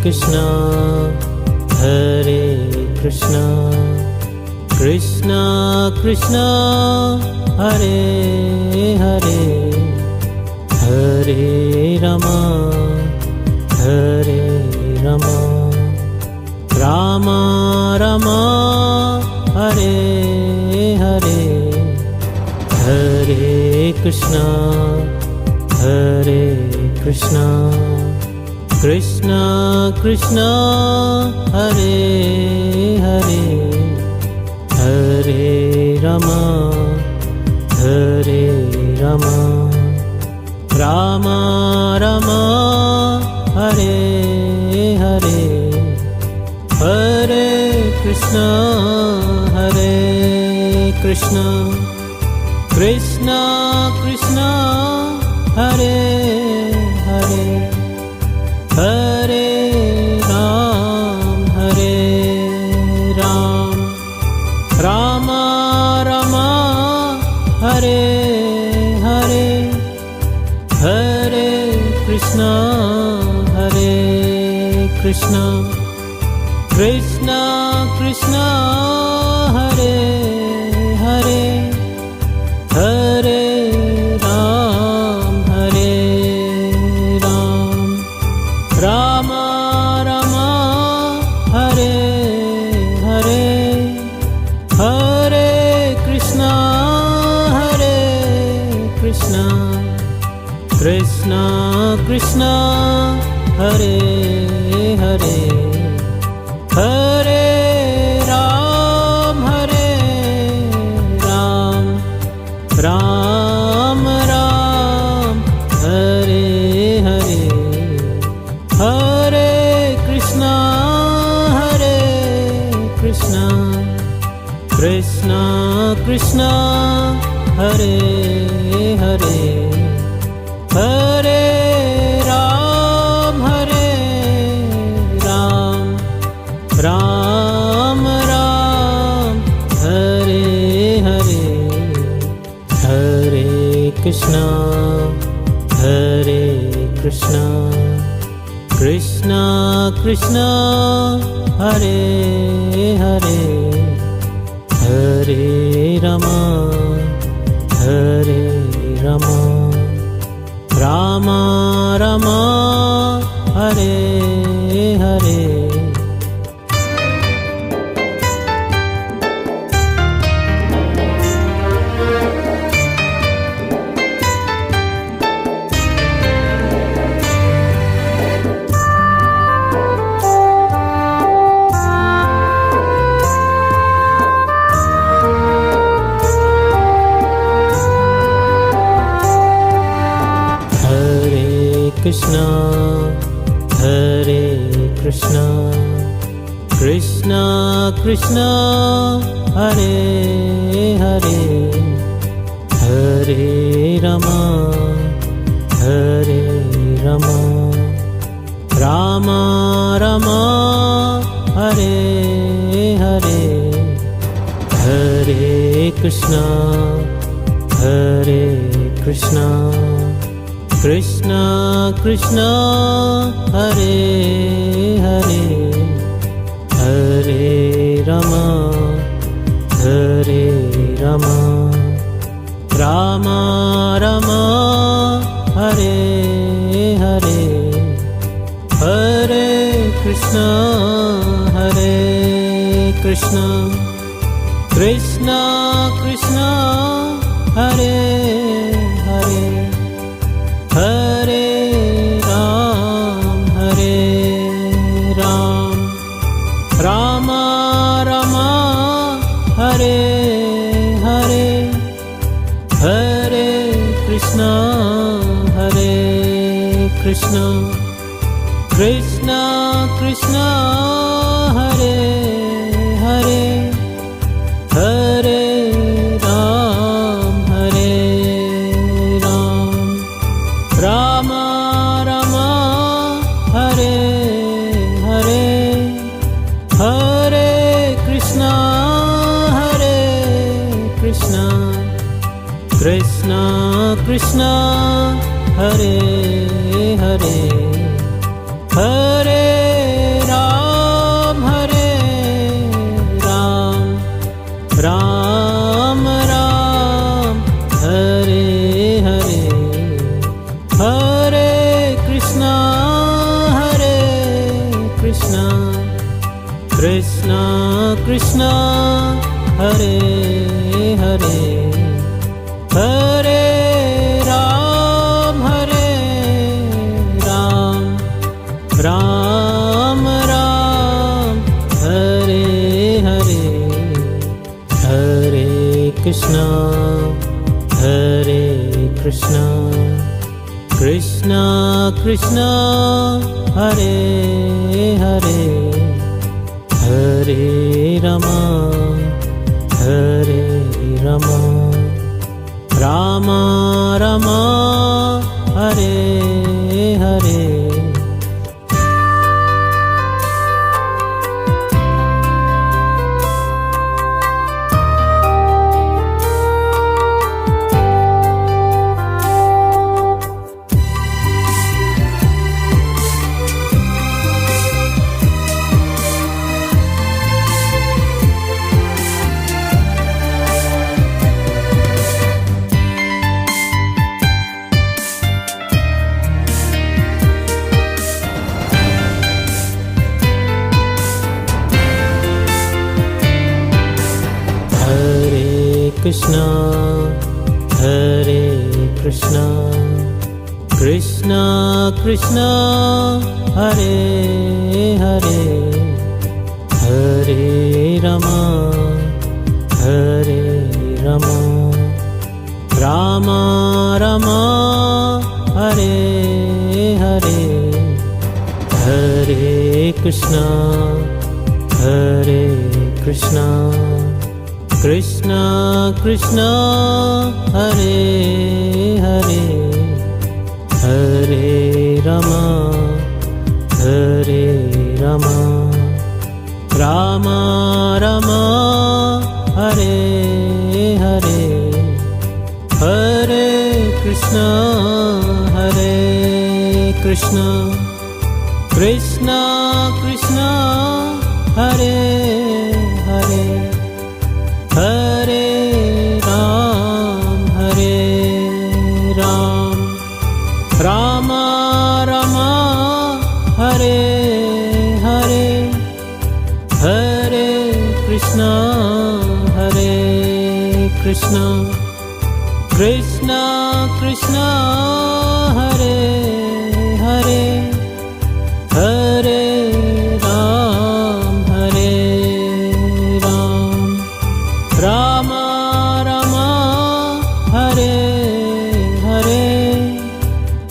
Krishna, Hare Krishna, Krishna Krishna, Hare Hare, Hare Rama, Hare Rama, Rama Rama, Hare Hare, Hare Krishna, Hare Krishna, Krishna Krishna, Hare Hare, Hare Rama, Hare Rama, Rama Rama, Hare Hare, Hare Krishna, Hare Krishna, Krishna Krishna, Hare Hare, Hare Ram, Hare Ram, Rama Rama, Hare Hare, Hare Krishna, Hare Krishna, Krishna Krishna, Hare Hare, Hare Ram, Hare Ram, Rama Rama, Hare Hare, Hare Krishna, Hare Krishna, Krishna Krishna, Hare Hare, Hare Ram, Hare Ram, Ram Ram, Hare Hare, Hare Krishna, Hare Krishna, Krishna Krishna, Hare Hare, Hare Ram, Hare Ram, Ram Ram, Hare Hare, Hare Krishna, Hare Krishna, Krishna Krishna, Hare Hare, Hare Rama, Hare Rama, Rama Rama, Hare Hare. Krishna, Hare Krishna, Krishna Krishna, Hare Hare, Hare Rama, Hare Rama, Rama Rama, Hare Hare, Hare Krishna, Hare Krishna, Krishna Krishna, Hare Hare, Hare Rama, Hare Rama, Rama Rama, Hare Hare, Hare Krishna, Hare Krishna, Krishna Krishna, Hare Hare, Hare Ram, Hare Ram, Rama Rama, Hare Hare, Hare Krishna, Hare Krishna, Krishna Krishna, Hare Hare, Hare Ram, Hare Ram, Rama Rama, Hare Hare, Hare Krishna, Hare Krishna, Krishna Krishna, Hare Hare, Hare Hare Ram, Ram Ram, Hare Hare, Hare Krishna, Hare Krishna, Krishna Krishna, Hare Hare, Hare Rama, Hare Rama, Rama Rama, Hare Hare. Krishna, Hare Krishna, Krishna Krishna, Hare Hare, Hare Rama, Hare Rama, Rama Rama, Hare Hare, Hare Krishna, Hare Krishna, Krishna Krishna, Hare Hare, Hare Rama, Hare Rama, Rama Rama, Hare Hare, Hare Krishna, Hare Krishna, Krishna Krishna, Hare Hare, Hare Ram, Rama Rama, Hare Hare, Hare Krishna, Hare Krishna, Krishna Krishna, Hare Hare, Hare Ram, Rama Rama, Hare Hare,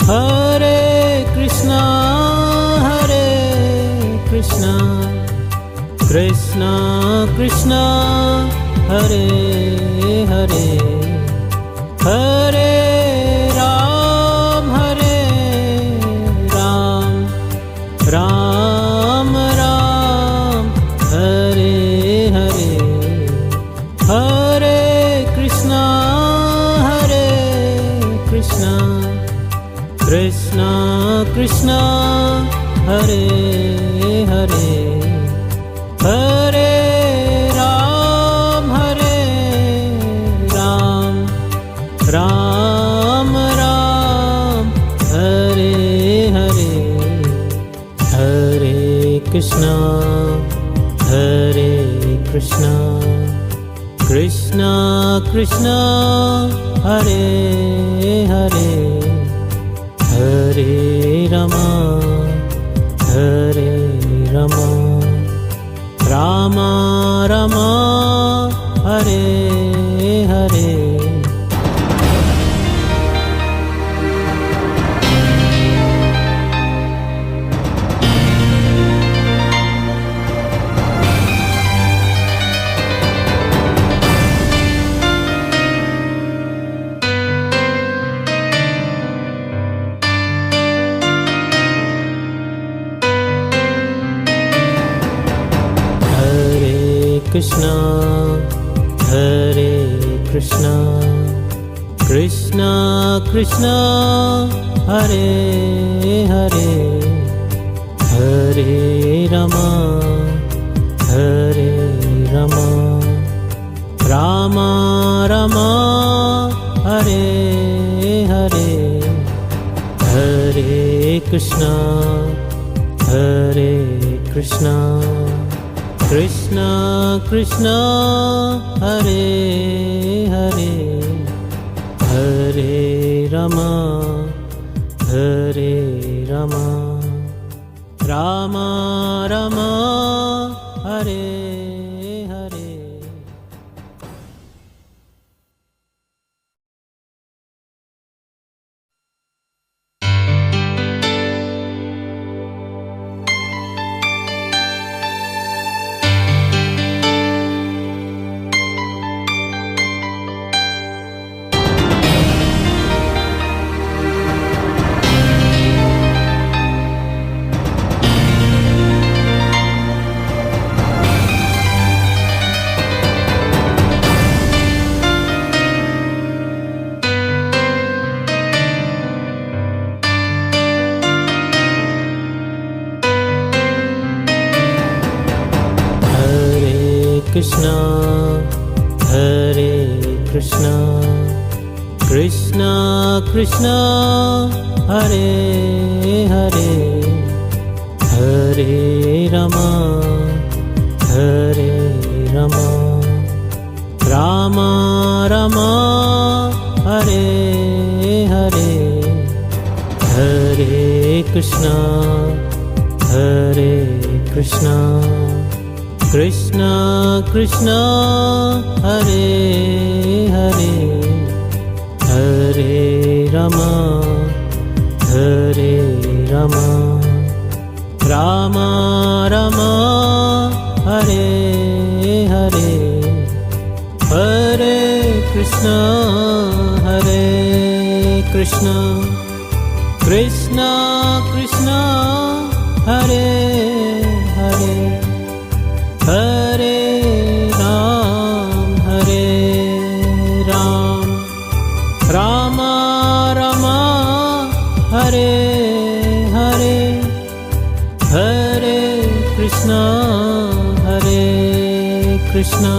Hare Krishna, Krishna Krishna, Hare Hare, Hare Ram, Ram Ram, Hare Hare, Hare Krishna, Krishna Krishna, Hare Hare, Hare Ram, Ram Ram, Hare Hare, Hare Krishna, Hare Krishna, Krishna Krishna, Hare Hare, Hare Rama, Hare Rama, Rama Rama, Hare Hare. Krishna, Hare Krishna, Krishna Krishna, Hare Hare, Hare Rama, Hare Rama, Rama Rama, Hare Hare, Hare Krishna, Hare Krishna, Krishna Krishna, Hare Hare, Rama, Hare Rama, Rama Rama, Hare Hare. Krishna, Hare Krishna, Krishna Krishna, Hare Hare, Hare Rama, Hare Rama, Rama Rama, Hare Hare, Hare Krishna, Hare Krishna, Krishna Krishna, Hare Hare, Hare Rama, Hare Rama, Rama Rama, Hare Hare, Hare Krishna, Hare Krishna, Krishna Krishna, Hare Hare, Hare Ram, Hare Ram, Rama Rama, Hare Hare, Hare Krishna, Hare Krishna,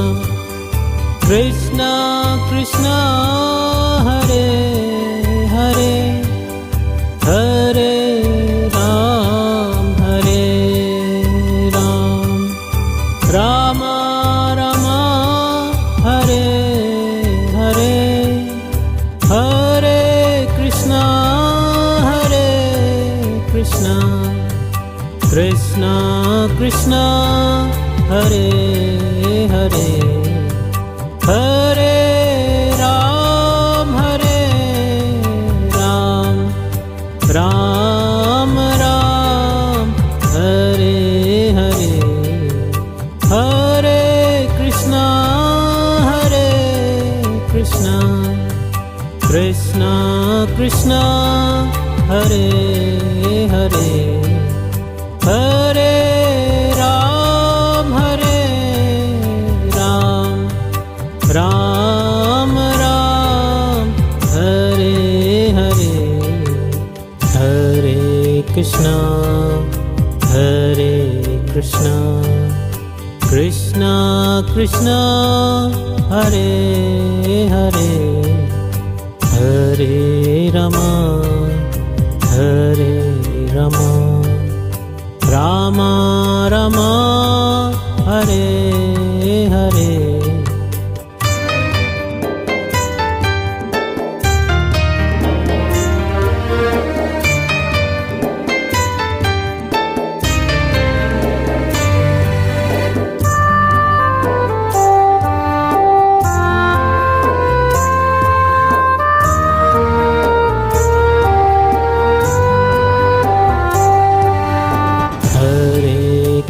Krishna Krishna, Hare Hare, Hare Ram, Hare Ram, Rama Rama, Hare Hare, Hare Krishna, Hare Krishna, Krishna Krishna, Hare Hare, Hare Ram, Hare Ram, Ram Ram, Hare Hare, Hare Krishna, Hare Krishna, Krishna Krishna, Hare Hare, Hare Ram, Hare Ram, Ram Ram, Hare Hare, Hare Krishna, Hare Krishna, Krishna Krishna, Hare Hare, Hare Rama, Hare Rama, Rama Rama, Hare Hare.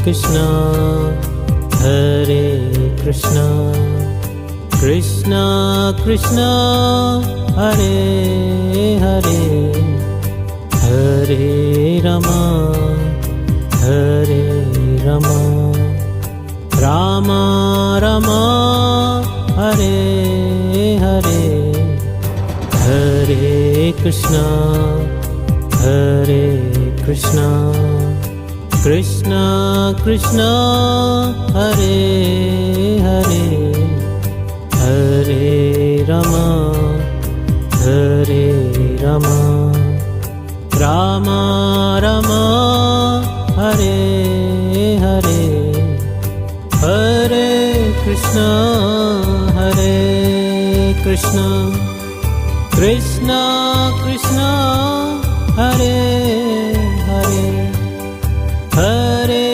Krishna, Hare Krishna, Krishna Krishna, Hare Hare, Hare Rama, Hare Rama, Rama Rama, Hare Hare, Hare Krishna, Hare Krishna, Krishna Krishna, Hare Hare, Hare Rama, Hare Rama, Rama Rama, Hare Hare, Hare Krishna, Hare Krishna, Krishna Krishna Hare Hare Hare